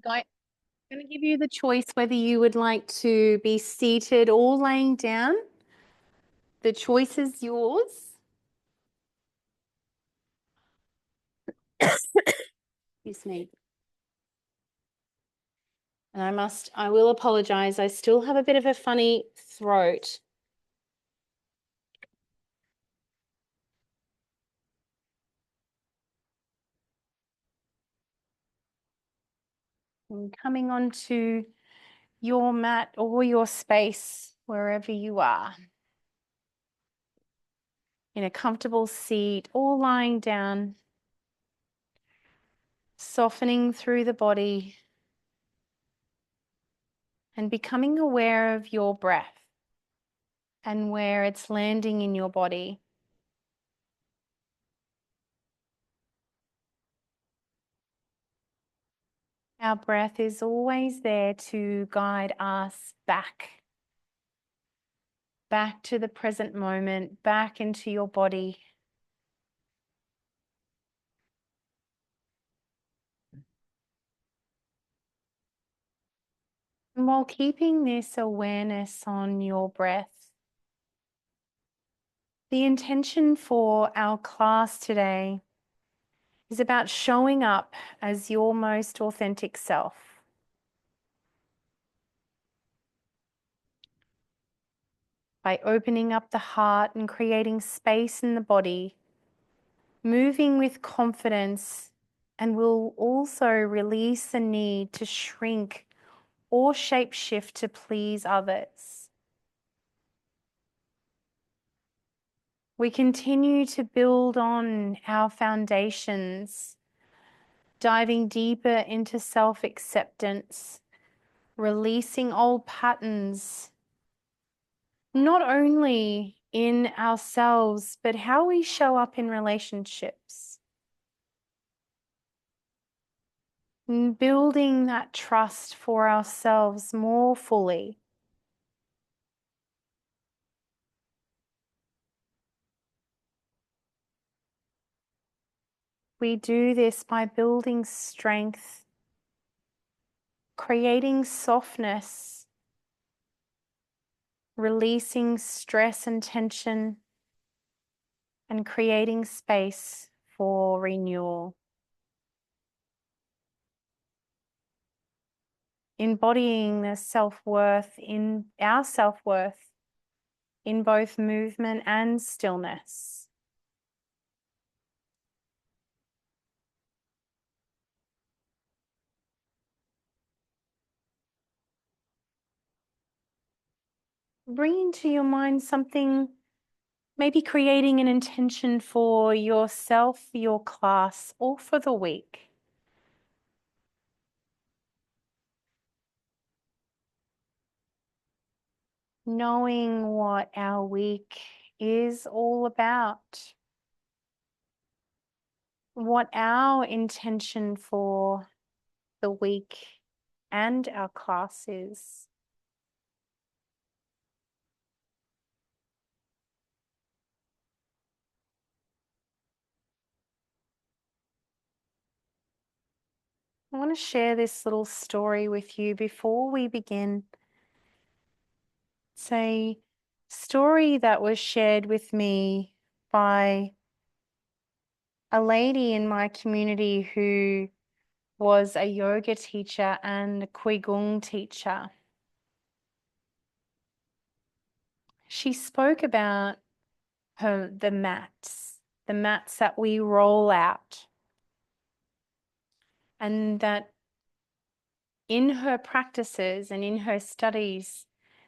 I'm going to give you the choice whether you would like to be seated or laying down. The choice is yours. Excuse me. And I will apologize. I still have a bit of a funny throat. And coming onto your mat or your space, wherever you are, in a comfortable seat or lying down, softening through the body and becoming aware of your breath and where it's landing in your body. Our breath is always there to guide us back to the present moment, back into your body. And while keeping this awareness on your breath, the intention for our class today is about showing up as your most authentic self. By opening up the heart and creating space in the body, moving with confidence, and will also release the need to shrink or shapeshift to please others. We continue to build on our foundations, diving deeper into self-acceptance, releasing old patterns, not only in ourselves, but how we show up in relationships. And building that trust for ourselves more fully. We do this by building strength, creating softness, releasing stress and tension, and creating space for renewal. Embodying the self-worth in our self-worth in both movement and stillness. Bring into your mind something, maybe creating an intention for yourself, your class, or for the week. Knowing what our week is all about. What our intention for the week and our class is. I want to share this little story with you before we begin. It's a story that was shared with me by a lady in my community who was a yoga teacher and a Qigong teacher. She spoke about the mats that we roll out, and that in her practices and in her studies,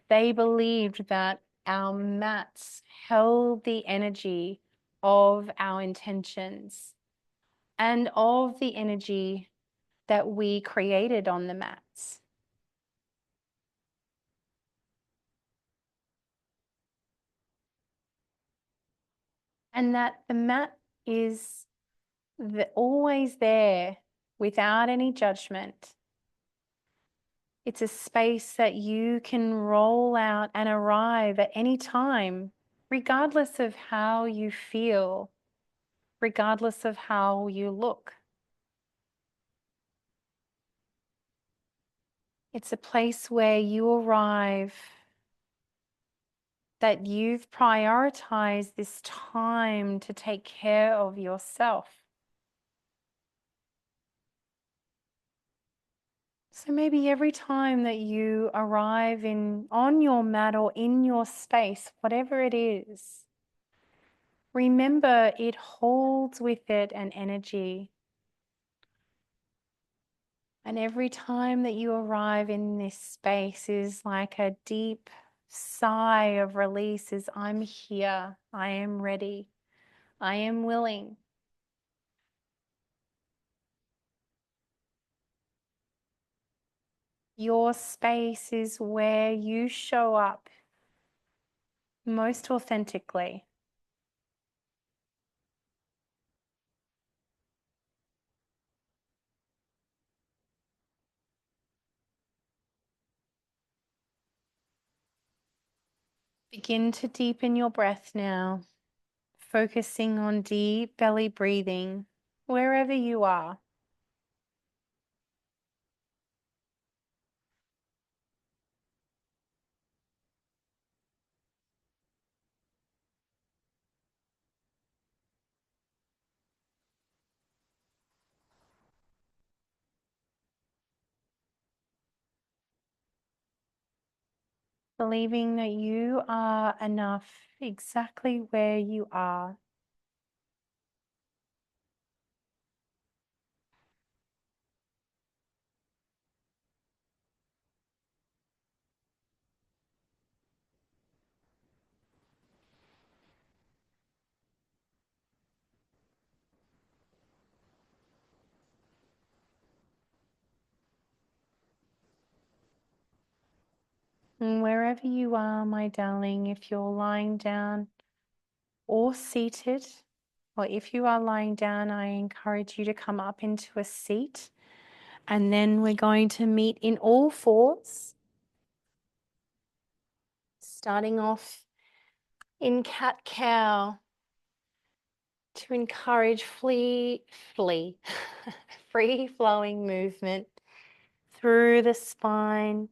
they believed that our mats held the energy of our intentions and of the energy that we created on the mats. And that the mat is always there without any judgment. It's a space that you can roll out and arrive at any time, regardless of how you feel, regardless of how you look. It's a place where you arrive, that you've prioritized this time to take care of yourself. So maybe every time that you arrive on your mat or in your space, whatever it is, remember it holds with it an energy. And every time that you arrive in this space is like a deep sigh of release, is I'm here, I am ready, I am willing. Your space is where you show up most authentically. Begin to deepen your breath now, focusing on deep belly breathing wherever you are. Believing that you are enough exactly where you are. And wherever you are, my darling, if you're lying down or seated, or if you are lying down, I encourage you to come up into a seat. And then we're going to meet in all fours, starting off in cat-cow to encourage free-flowing movement through the spine.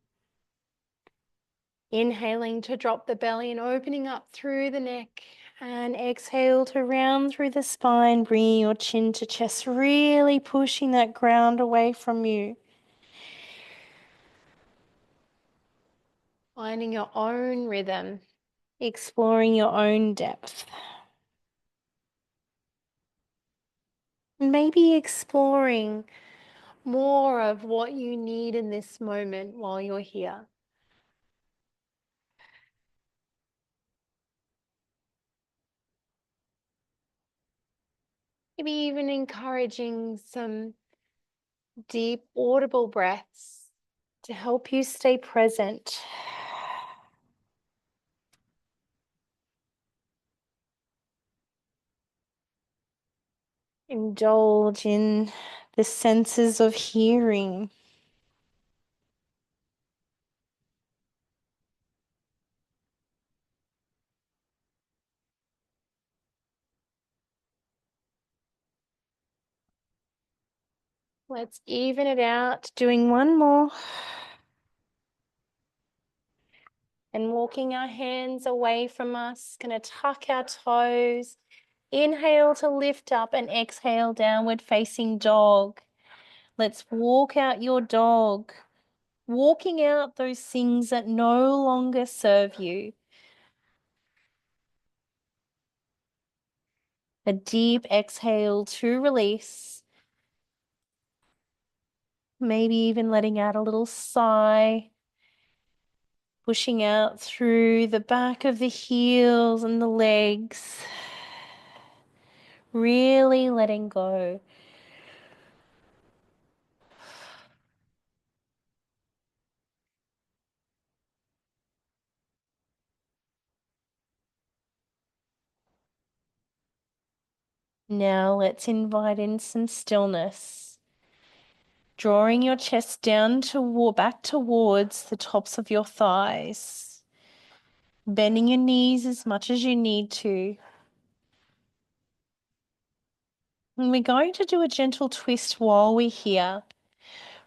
Inhaling to drop the belly and opening up through the neck. And exhale to round through the spine, bringing your chin to chest, really pushing that ground away from you. Finding your own rhythm, exploring your own depth. Maybe exploring more of what you need in this moment while you're here. Maybe even encouraging some deep audible breaths to help you stay present. Indulge in the senses of hearing. Let's even it out, doing one more. And walking our hands away from us, going to tuck our toes. Inhale to lift up and exhale, downward facing dog. Let's walk out your dog, walking out those things that no longer serve you. A deep exhale to release. Maybe even letting out a little sigh. Pushing out through the back of the heels and the legs. Really letting go. Now let's invite in some stillness. Drawing your chest down back towards the tops of your thighs. Bending your knees as much as you need to. And we're going to do a gentle twist while we're here.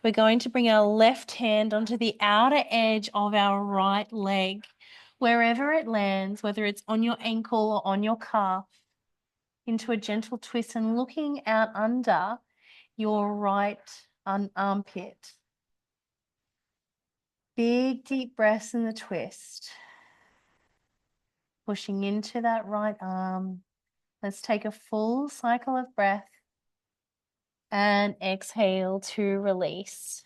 We're going to bring our left hand onto the outer edge of our right leg, wherever it lands, whether it's on your ankle or on your calf, into a gentle twist and looking out under your right armpit. Big deep breaths in the twist. Pushing into that right arm. Let's take a full cycle of breath and exhale to release.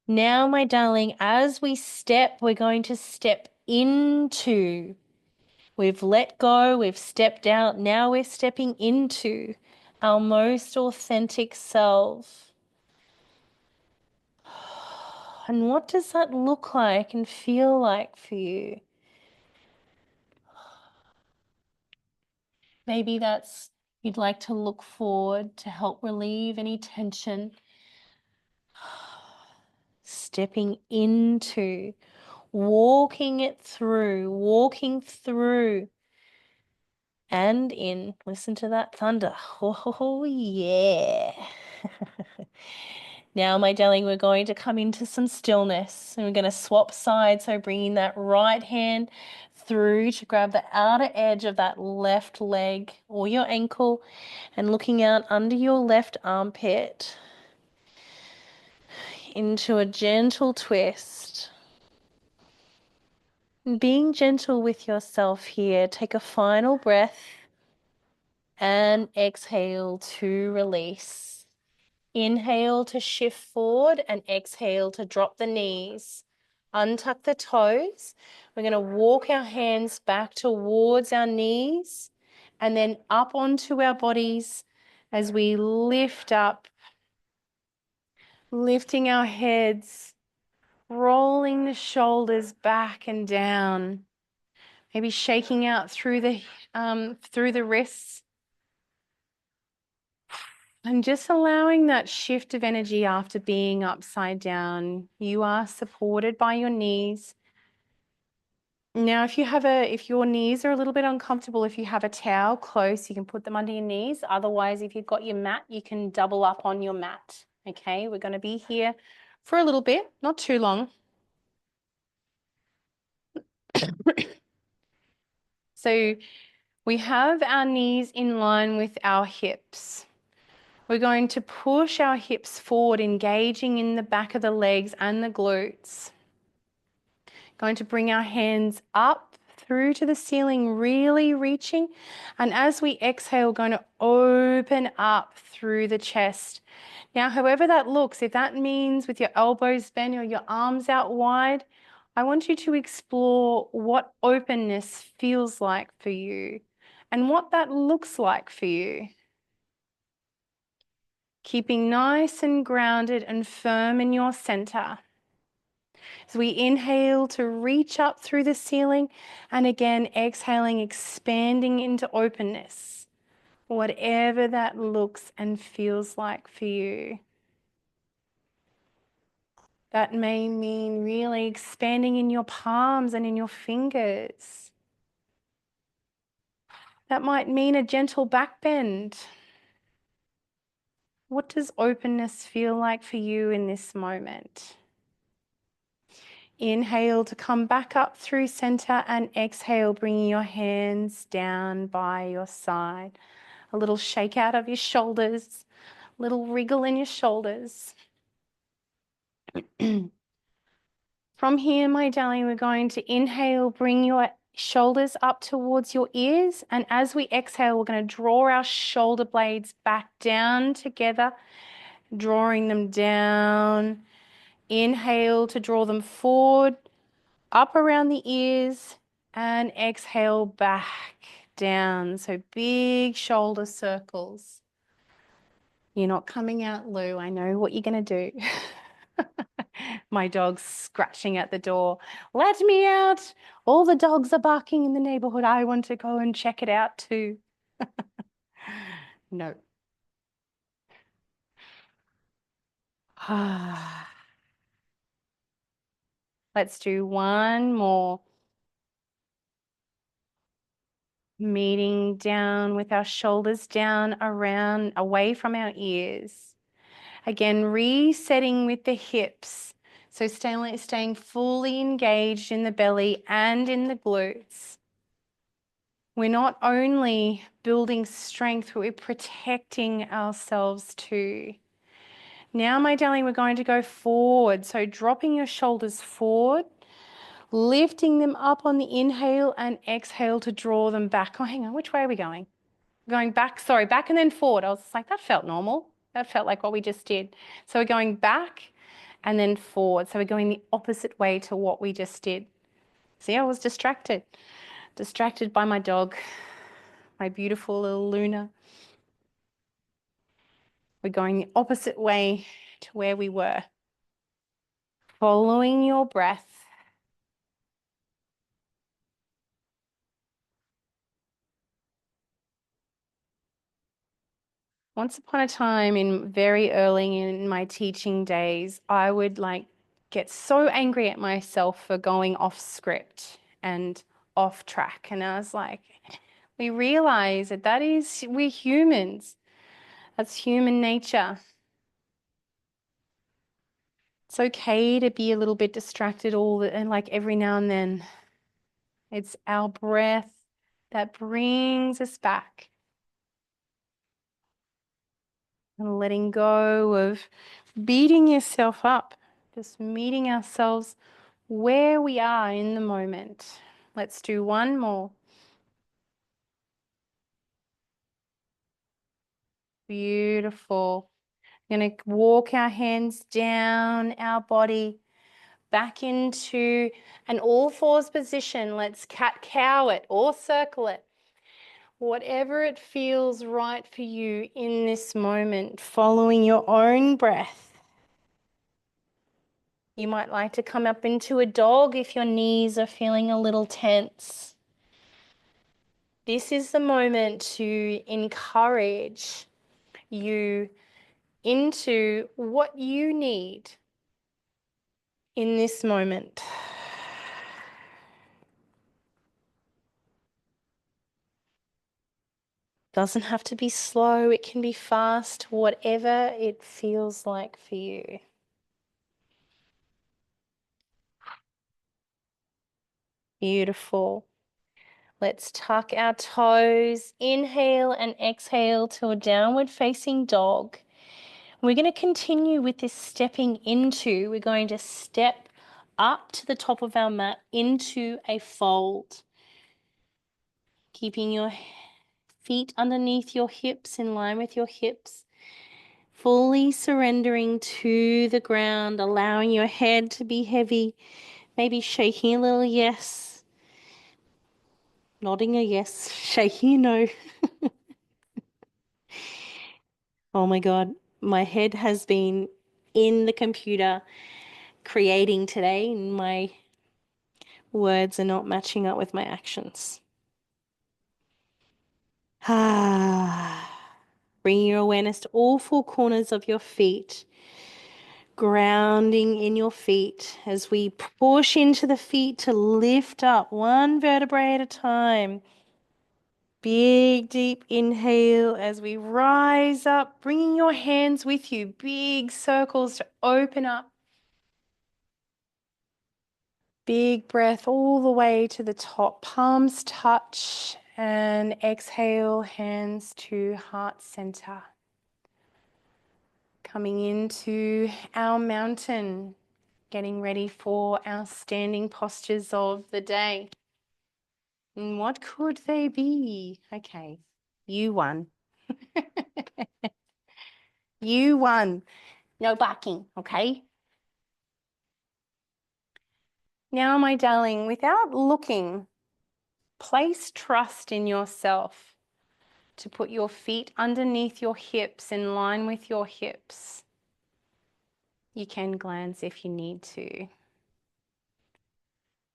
Now, my darling, as we step, we're going to step into. We've let go, we've stepped out. Now we're stepping into our most authentic self. And what does that look like and feel like for you? Maybe that's you'd like to look forward to help relieve any tension. Stepping into, walking through and in. Listen to that thunder. Oh, yeah. Now, my darling, we're going to come into some stillness and we're going to swap sides. So bringing that right hand through to grab the outer edge of that left leg or your ankle and looking out under your left armpit into a gentle twist. Being gentle with yourself here, take a final breath and exhale to release. Inhale to shift forward and exhale to drop the knees. Untuck the toes. We're going to walk our hands back towards our knees and then up onto our bodies as we lift up, lifting our heads, rolling the shoulders back and down. Maybe shaking out through the wrists and just allowing that shift of energy after being upside down. You are supported by your knees. Now, if your knees are a little bit uncomfortable, if you have a towel close, you can put them under your knees. Otherwise, if you've got your mat, you can double up on your mat. Okay, we're going to be here for a little bit, not too long. So we have our knees in line with our hips. We're going to push our hips forward, engaging in the back of the legs and the glutes. Going to bring our hands up through to the ceiling, really reaching. And as we exhale, going to open up through the chest. Now, however that looks, if that means with your elbows bent or your arms out wide, I want you to explore what openness feels like for you and what that looks like for you. Keeping nice and grounded and firm in your center. As we inhale to reach up through the ceiling and again exhaling, expanding into openness, whatever that looks and feels like for you. That may mean really expanding in your palms and in your fingers. That might mean a gentle back bend. What does openness feel like for you in this moment? Inhale to come back up through center and exhale, bringing your hands down by your side. A little shake out of your shoulders, little wriggle in your shoulders. From here, my darling, we're going to inhale, bring your shoulders up towards your ears. And as we exhale, we're going to draw our shoulder blades back down together, drawing them down. Inhale to draw them forward, up around the ears, and exhale back down. So big shoulder circles. You're not coming out, Lou. I know what you're going to do. My dog's scratching at the door. Let me out. All the dogs are barking in the neighborhood. I want to go and check it out too. No. Let's do one more. Meeting down with our shoulders down around, away from our ears. Again, resetting with the hips. So staying fully engaged in the belly and in the glutes. We're not only building strength, but we're protecting ourselves too. Now, my darling, we're going to go forward. So dropping your shoulders forward, lifting them up on the inhale and exhale to draw them back. Oh, hang on, which way are we going? Going back, sorry, back and then forward. I was like, that felt normal. That felt like what we just did. So we're going back and then forward. So we're going the opposite way to what we just did. See, I was distracted by my dog, my beautiful little Luna. We're going the opposite way to where we were. Following your breath. Once upon a time, very early in my teaching days, I would get so angry at myself for going off script and off track. And I was like, we realize we're humans. That's human nature. It's okay to be a little bit distracted every now and then. It's our breath that brings us back. And letting go of beating yourself up, just meeting ourselves where we are in the moment. Let's do one more. Beautiful. We're going to walk our hands down our body back into an all fours position. Let's cat-cow it or circle it. Whatever it feels right for you in this moment, following your own breath. You might like to come up into a dog if your knees are feeling a little tense. This is the moment to encourage you into what you need in this moment. Doesn't have to be slow, it can be fast, whatever it feels like for you. Beautiful. Let's tuck our toes, inhale and exhale to a downward facing dog. We're going to continue with this stepping into. We're going to step up to the top of our mat into a fold. Keeping your feet underneath your hips, in line with your hips. Fully surrendering to the ground, allowing your head to be heavy. Maybe shaking a little yes. Nodding a yes, shaking a no. Oh my God, my head has been in the computer creating today, and my words are not matching up with my actions. Bring your awareness to all four corners of your feet, grounding in your feet as we push into the feet to lift up one vertebrae at a time. Big, deep inhale as we rise up, bringing your hands with you, big circles to open up. Big breath all the way to the top, palms touch, and exhale, hands to heart center. Coming into our mountain, getting ready for our standing postures of the day. And what could they be? Okay, you won. You won. No barking, okay? Now, my darling, without looking, place trust in yourself to put your feet underneath your hips, in line with your hips. You can glance if you need to.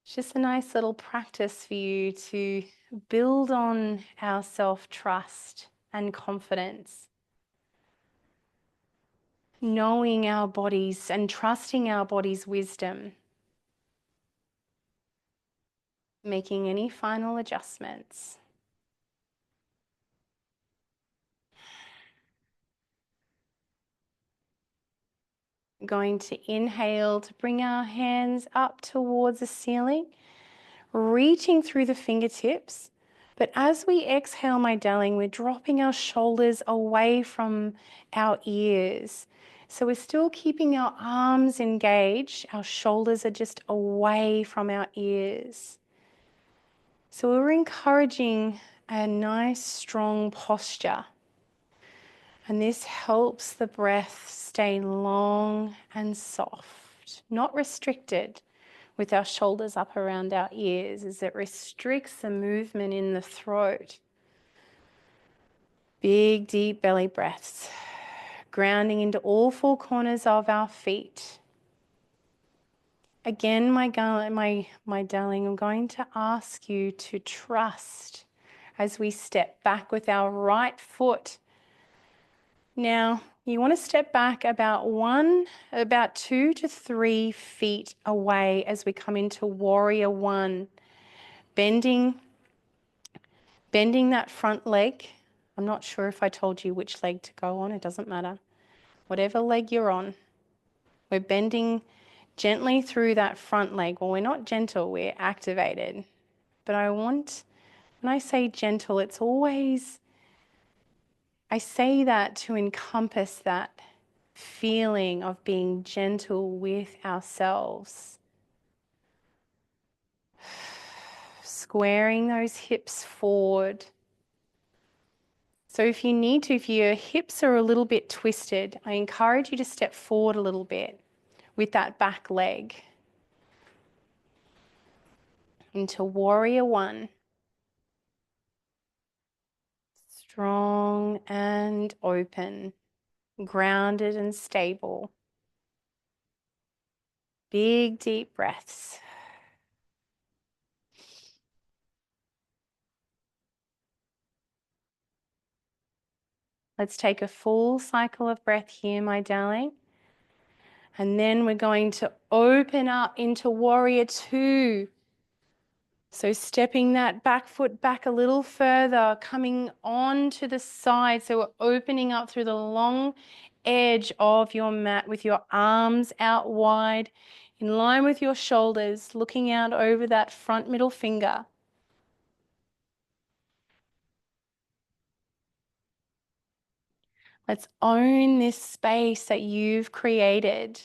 It's just a nice little practice for you to build on our self-trust and confidence. Knowing our bodies and trusting our body's wisdom. Making any final adjustments. going to inhale to bring our hands up towards the ceiling, reaching through the fingertips. But as we exhale, my darling, we're dropping our shoulders away from our ears. So we're still keeping our arms engaged. Our shoulders are just away from our ears. So we're encouraging a nice, strong posture. And this helps the breath stay long and soft, not restricted with our shoulders up around our ears, as it restricts the movement in the throat. Big, deep belly breaths, grounding into all four corners of our feet. Again, my darling, I'm going to ask you to trust as we step back with our right foot. Now, you want to step back about 2 to 3 feet away as we come into warrior one, bending that front leg. I'm not sure if I told you which leg to go on. It doesn't matter. Whatever leg you're on, we're bending gently through that front leg. Well, we're not gentle, we're activated. But when I say gentle, it's always, I say that to encompass that feeling of being gentle with ourselves. Squaring those hips forward. So if you need to, if your hips are a little bit twisted, I encourage you to step forward a little bit with that back leg into warrior one. Strong and open, grounded and stable. Big, deep breaths. Let's take a full cycle of breath here, my darling. And then we're going to open up into warrior two. So stepping that back foot back a little further, coming onto the side. So we're opening up through the long edge of your mat with your arms out wide, in line with your shoulders, looking out over that front middle finger. Let's own this space that you've created.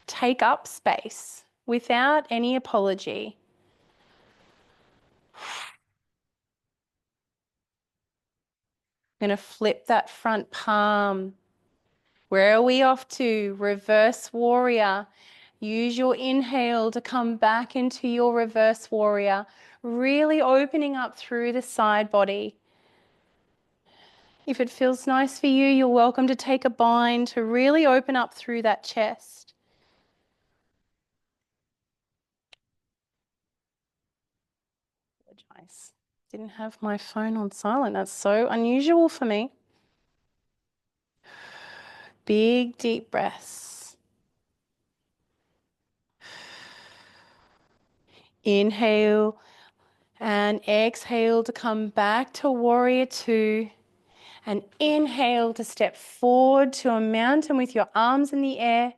Take up space without any apology. I'm going to flip that front palm. Where are we off to? Reverse warrior. Use your inhale to come back into your reverse warrior, really opening up through the side body. If it feels nice for you, you're welcome to take a bind to really open up through that chest. Apologize. Didn't have my phone on silent. That's so unusual for me. Big, deep breaths. Inhale and exhale to come back to warrior two. And inhale to step forward to a mountain with your arms in the air.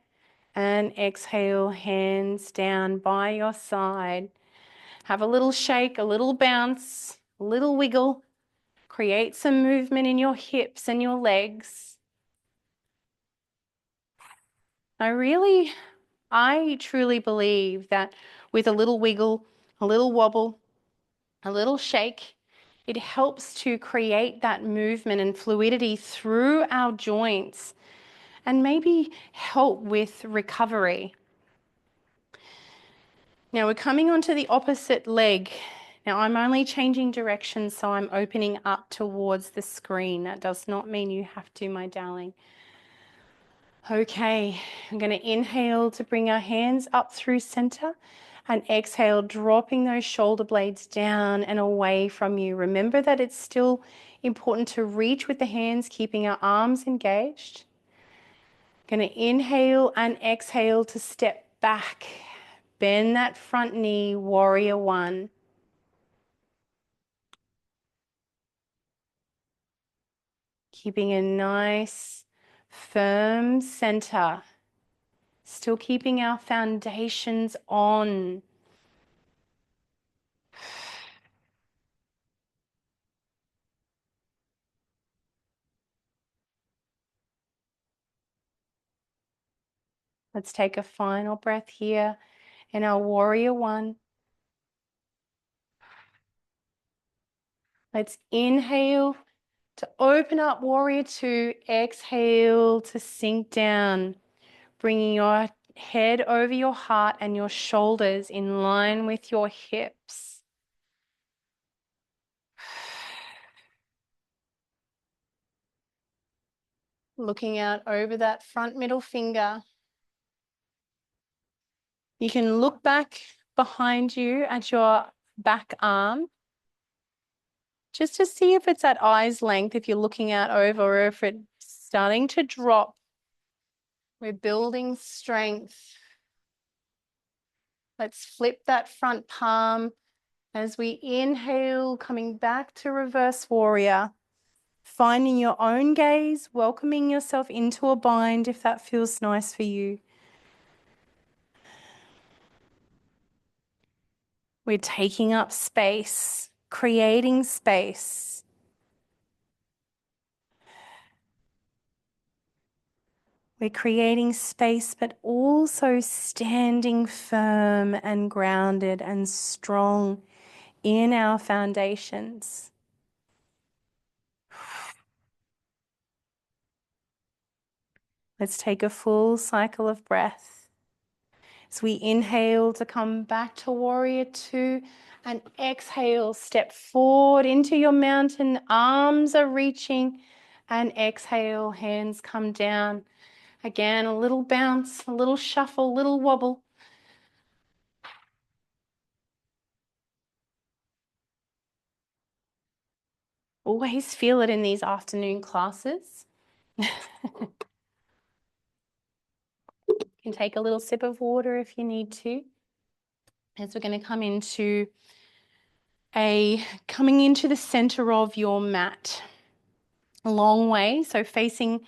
And exhale, hands down by your side. Have a little shake, a little bounce, a little wiggle. Create some movement in your hips and your legs. I truly believe that with a little wiggle, a little wobble, a little shake, it helps to create that movement and fluidity through our joints and maybe help with recovery. Now we're coming onto the opposite leg. Now I'm only changing direction, so I'm opening up towards the screen. That does not mean you have to, my darling. Okay, I'm going to inhale to bring our hands up through center and exhale, dropping those shoulder blades down and away from you. Remember that it's still important to reach with the hands, keeping our arms engaged. Going to inhale and exhale to step back. Bend that front knee, warrior one. Keeping a nice, firm center. Still keeping our foundations on. Let's take a final breath here in our warrior one. Let's inhale to open up, warrior two. Exhale to sink down, bringing your head over your heart and your shoulders in line with your hips. Looking out over that front middle finger. You can look back behind you at your back arm just to see if it's at eye's length, if you're looking out over, or if it's starting to drop. We're building strength. Let's flip that front palm as we inhale, coming back to reverse warrior. Finding your own gaze, welcoming yourself into a bind if that feels nice for you. We're taking up space, creating space. We're creating space, but also standing firm and grounded and strong in our foundations. Let's take a full cycle of breath. As we inhale to come back to warrior two, and exhale, step forward into your mountain. Arms are reaching, and exhale, hands come down. Again, a little bounce, a little shuffle, a little wobble. Always feel it in these afternoon classes. You can take a little sip of water if you need to. As we're going to come into coming into the center of your mat. A long way, so facing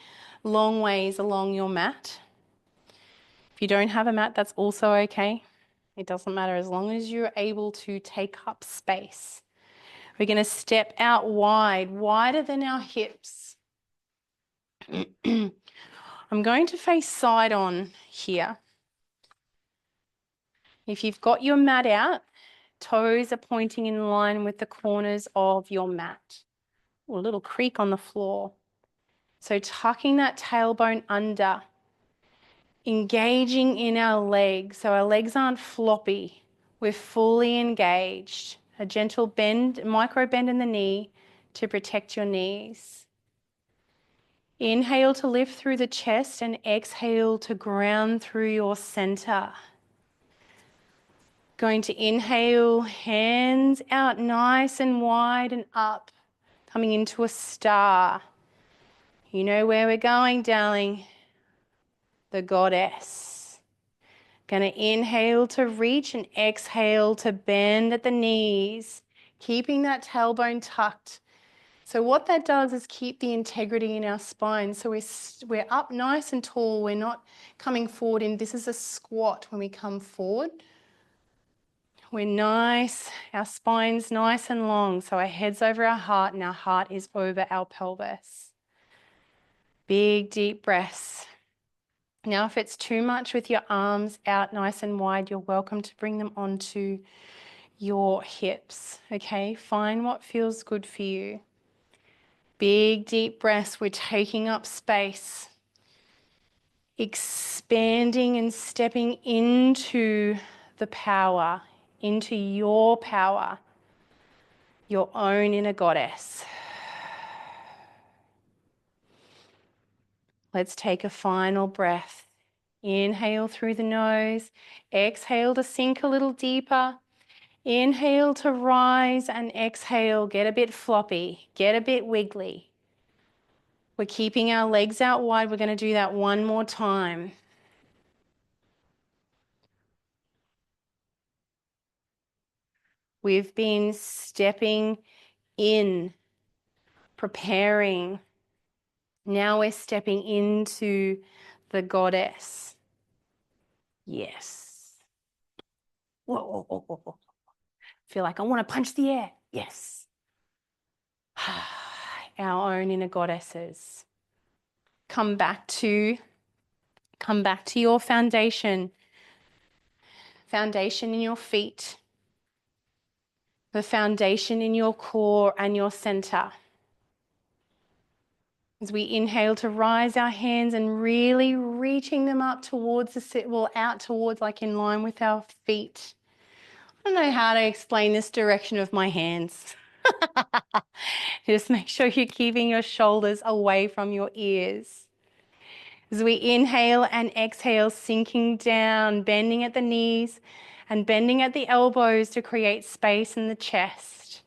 long ways along your mat. If you don't have a mat, that's also okay. It doesn't matter as long as you're able to take up space. We're going to step out wide, wider than our hips. I'm going to face side on here. If you've got your mat out, toes are pointing in line with the corners of your mat. Ooh, a little creak on the floor. So tucking that tailbone under, engaging in our legs. So our legs aren't floppy. We're fully engaged. A gentle bend, micro bend in the knee to protect your knees. Inhale to lift through the chest and exhale to ground through your center. Going to inhale, hands out nice and wide and up, coming into a star. You know where we're going, darling. The goddess. Going to inhale to reach and exhale to bend at the knees, keeping that tailbone tucked. So what that does is keep the integrity in our spine. So we're up nice and tall. We're not coming forward in, this is a squat when we come forward. We're nice, our spine's nice and long. So our head's over our heart and our heart is over our pelvis. Big, deep breaths. Now, if it's too much with your arms out nice and wide, you're welcome to bring them onto your hips, okay? Find what feels good for you. Big, deep breaths. We're taking up space, expanding and stepping into the power, into your power, your own inner goddess. Let's take a final breath. Inhale through the nose. Exhale to sink a little deeper. Inhale to rise and exhale. Get a bit floppy. Get a bit wiggly. We're keeping our legs out wide. We're going to do that one more time. We've been stepping in, preparing. Now we're stepping into the goddess. Yes. Whoa, whoa, whoa, whoa, whoa. Feel like I want to punch the air. Yes. Our own inner goddesses. Come back to your foundation. Foundation in your feet. The foundation in your core and your center. As we inhale to rise our hands and really reaching them up towards out towards, like in line with our feet. I don't know how to explain this direction of my hands. Just make sure you're keeping your shoulders away from your ears. As we inhale and exhale, sinking down, bending at the knees and bending at the elbows to create space in the chest.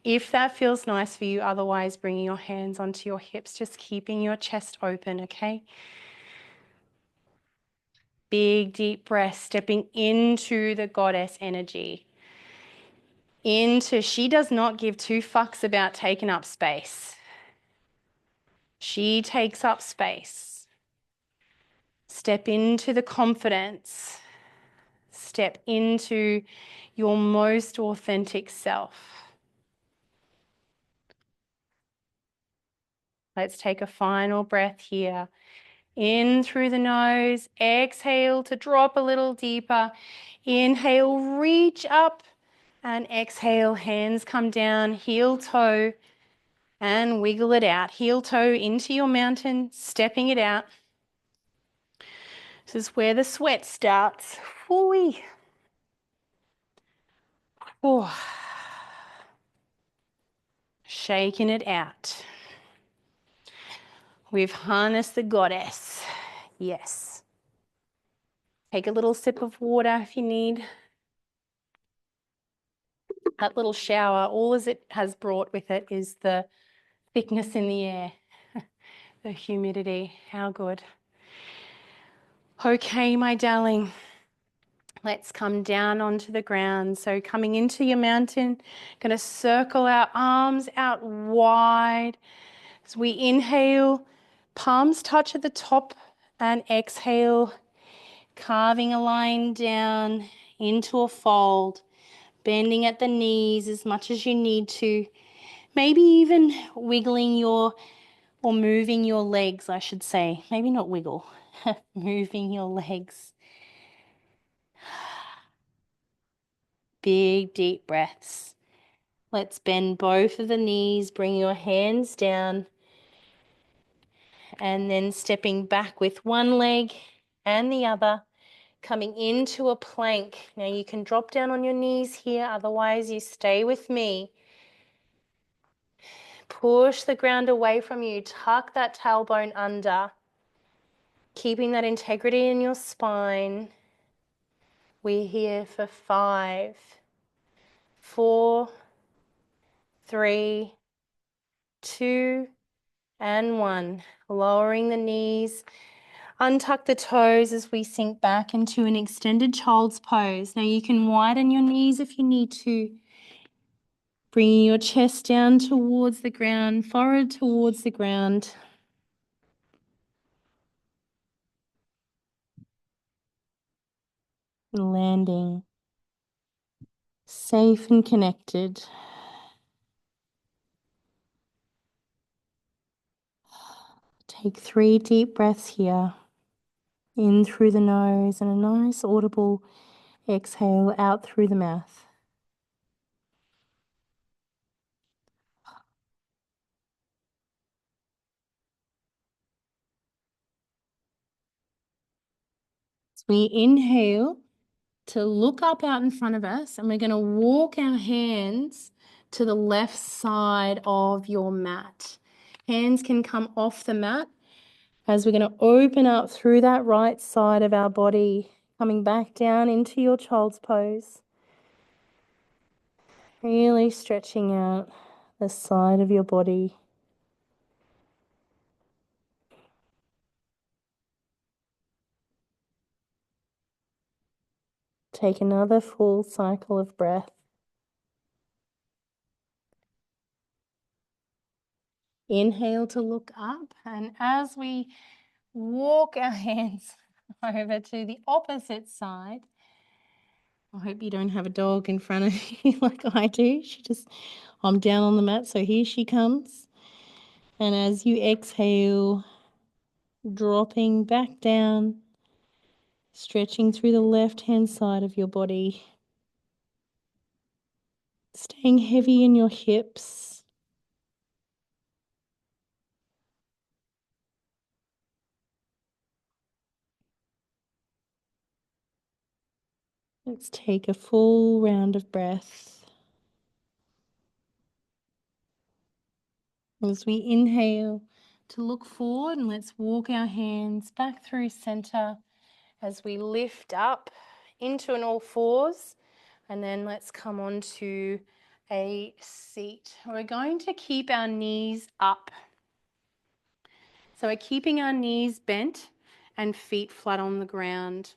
If that feels nice for you, otherwise bringing your hands onto your hips, just keeping your chest open, okay? Big deep breath, stepping into the goddess energy. She does not give two fucks about taking up space. She takes up space. Step into the confidence. Step into your most authentic self. Let's take a final breath here. In through the nose, exhale to drop a little deeper. Inhale, reach up, and exhale, hands come down, heel toe, and wiggle it out. Heel toe into your mountain, stepping it out. This is where the sweat starts. Whoo-wee. Oh. Shaking it out. We've harnessed the goddess. Yes. Take a little sip of water if you need. That little shower, all as it has brought with it is the thickness in the air, the humidity. How good. Okay, my darling. Let's come down onto the ground. So coming into your mountain, going to circle our arms out wide. As we inhale, palms touch at the top, and exhale, carving a line down into a fold, bending at the knees as much as you need to. Maybe even wiggling or moving your legs, I should say. Maybe not wiggle, moving your legs. Big, deep breaths. Let's bend both of the knees, bring your hands down, and then stepping back with one leg and the other, coming into a plank. Now you can drop down on your knees here, otherwise you stay with me. Push the ground away from you, tuck that tailbone under, keeping that integrity in your spine. We're here for 5, 4, 3, 2, and 1. Lowering the knees, untuck the toes as we sink back into an extended child's pose. Now you can widen your knees if you need to. Bringing your chest down towards the ground, forehead towards the ground. Landing. Safe and connected. Take 3 deep breaths here. In through the nose and a nice audible exhale out through the mouth. As we inhale to look up out in front of us, and we're going to walk our hands to the left side of your mat. Hands can come off the mat as we're going to open up through that right side of our body, coming back down into your child's pose. Really stretching out the side of your body. Take another full cycle of breath. Inhale to look up, and as we walk our hands over to the opposite side. I hope you don't have a dog in front of you like I do. I'm down on the mat, so here she comes. And as you exhale, dropping back down, stretching through the left-hand side of your body, staying heavy in your hips. Let's take a full round of breath. As we inhale to look forward, and let's walk our hands back through center as we lift up into an all fours, and then let's come on to a seat. We're going to keep our knees up. So we're keeping our knees bent and feet flat on the ground.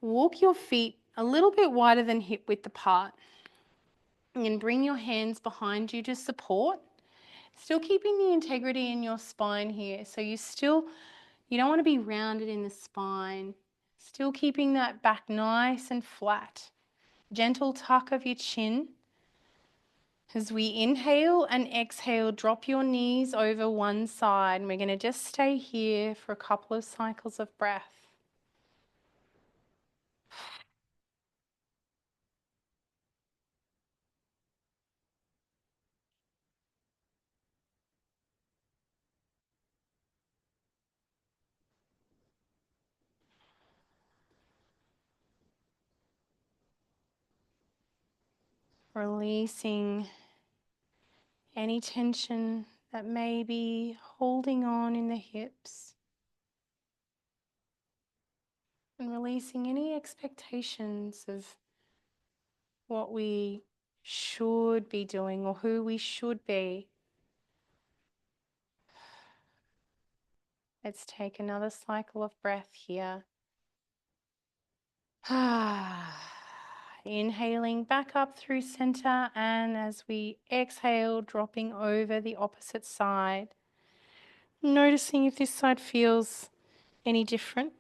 Walk your feet a little bit wider than hip width apart, and bring your hands behind you to support. Still keeping the integrity in your spine here. So you don't want to be rounded in the spine. Still keeping that back nice and flat. Gentle tuck of your chin. As we inhale and exhale, drop your knees over one side. And we're going to just stay here for a couple of cycles of breath. Releasing any tension that may be holding on in the hips. And releasing any expectations of what we should be doing or who we should be. Let's take another cycle of breath here. Inhaling back up through center, and as we exhale, dropping over the opposite side. Noticing if this side feels any different.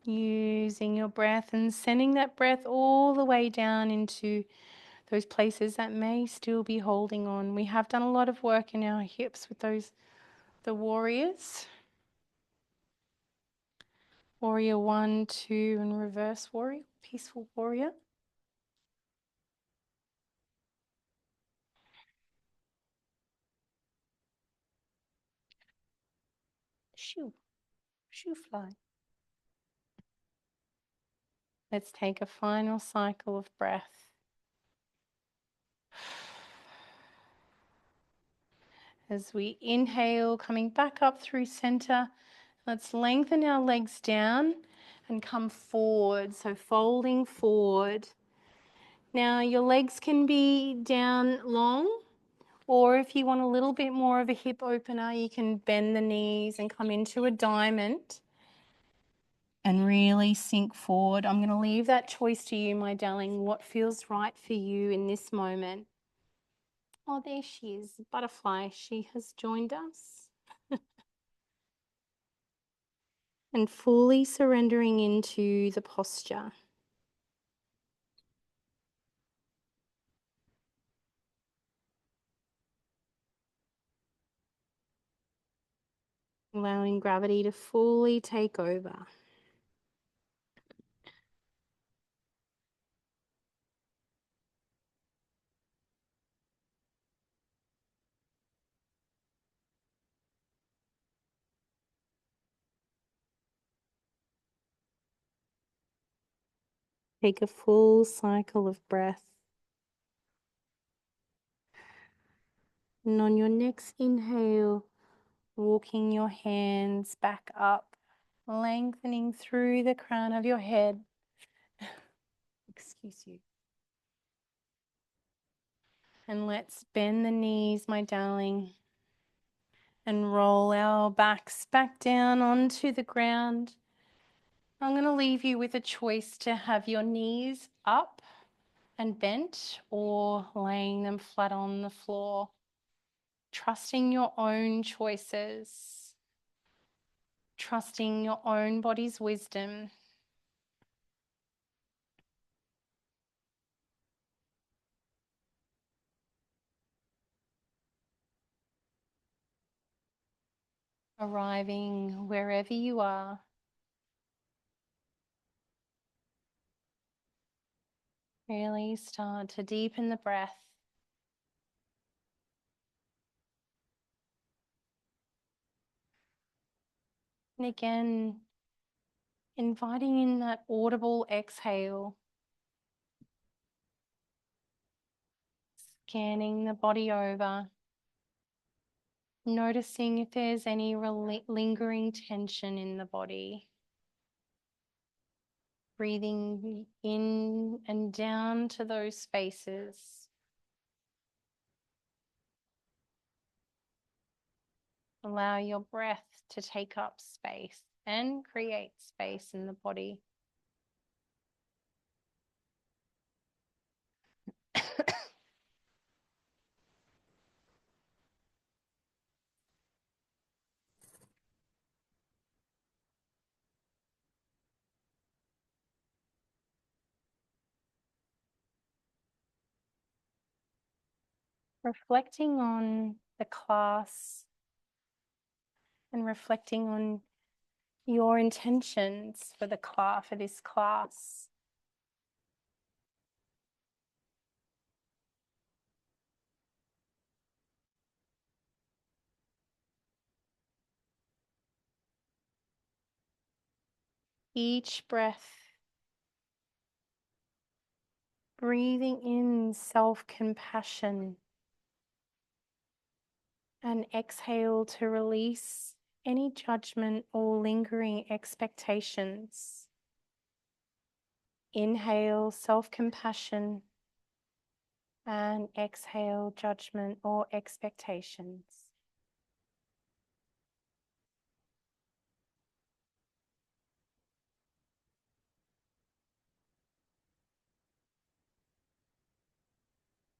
Using your breath and sending that breath all the way down into those places that may still be holding on. We have done a lot of work in our hips with the warriors. Warrior 1, 2, and reverse warrior, peaceful warrior. Shoo, shoo fly. Let's take a final cycle of breath. As we inhale, coming back up through center, let's lengthen our legs down and come forward. So folding forward. Now your legs can be down long, or if you want a little bit more of a hip opener, you can bend the knees and come into a diamond and really sink forward. I'm going to leave that choice to you, my darling, what feels right for you in this moment. Oh, there she is, butterfly. She has joined us. And fully surrendering into the posture. Allowing gravity to fully take over. Take a full cycle of breath. And on your next inhale, walking your hands back up, lengthening through the crown of your head. Excuse you. And let's bend the knees, my darling, and roll our backs back down onto the ground. I'm going to leave you with a choice to have your knees up and bent or laying them flat on the floor. trusting your own choices, trusting your own body's wisdom. Arriving wherever you are. Really start to deepen the breath. And again, inviting in that audible exhale. Scanning the body over. Noticing if there's any lingering tension in the body. Breathing in and down to those spaces. Allow your breath to take up space and create space in the body. Reflecting on the class and reflecting on your intentions for this class. Each breath, breathing in self-compassion, and exhale to release any judgment or lingering expectations. Inhale self-compassion and exhale judgment or expectations.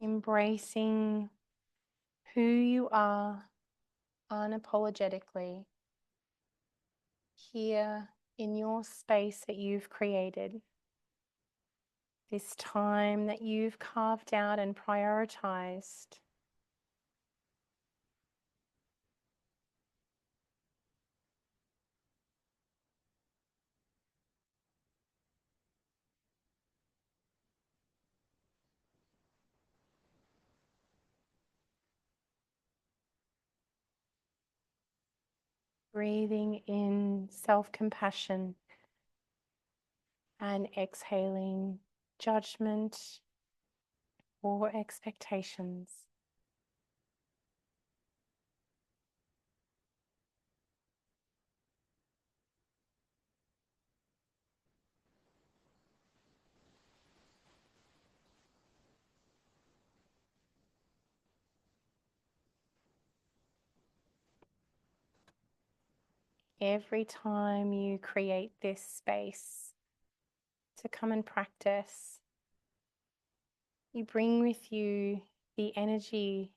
Embracing who you are unapologetically here in your space that you've created. This time that you've carved out and prioritized. Breathing in self-compassion and exhaling judgment or expectations. Every time you create this space to come and practice, you bring with you the energy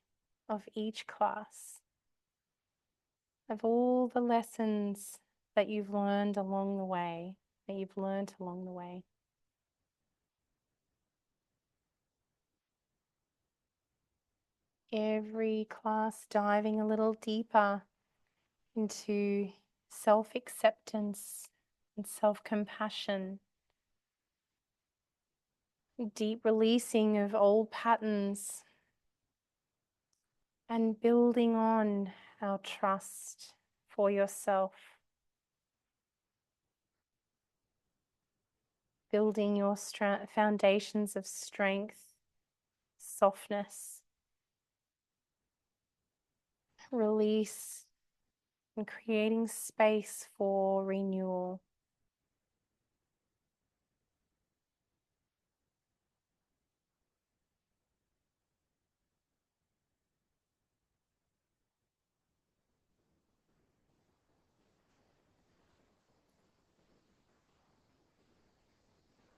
of each class, of all the lessons that you've learned along the way, Every class diving a little deeper into self-acceptance and self-compassion, deep releasing of old patterns, and building on our trust for yourself, building your foundations of strength, softness, release, and creating space for renewal.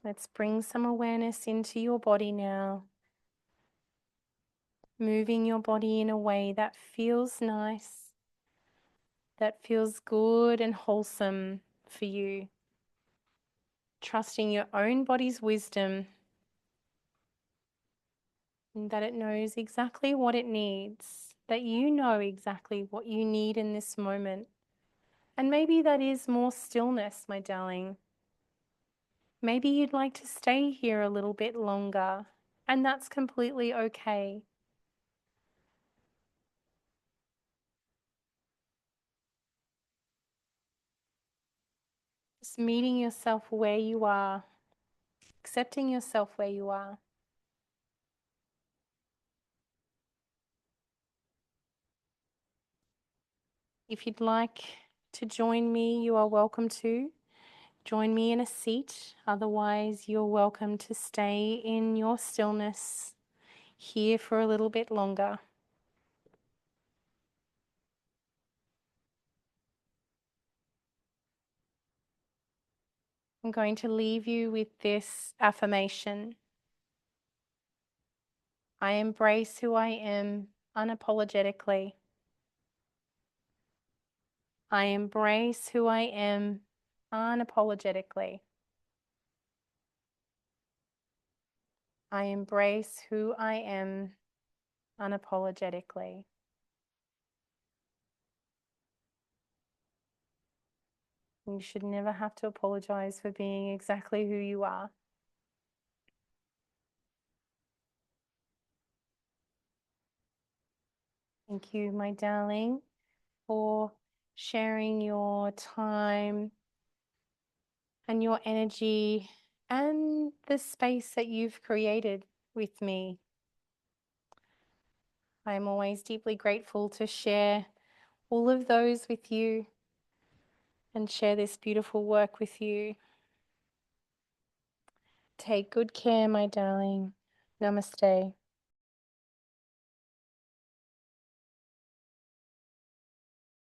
Let's bring some awareness into your body now. moving your body in a way that feels nice, that feels good and wholesome for you. Trusting your own body's wisdom and that it knows exactly what it needs, that you know exactly what you need in this moment. And maybe that is more stillness, my darling. Maybe you'd like to stay here a little bit longer, and that's completely okay. Just meeting yourself where you are, accepting yourself where you are. If you'd like to join me, you are welcome to. Join me in a seat. Otherwise, you're welcome to stay in your stillness here for a little bit longer. I'm going to leave you with this affirmation. I embrace who I am unapologetically. I embrace who I am unapologetically. I embrace who I am unapologetically. You should never have to apologize for being exactly who you are. Thank you, my darling, for sharing your time and your energy and the space that you've created with me. I'm always deeply grateful to share all of those with you and share this beautiful work with you. Take good care, my darling. Namaste.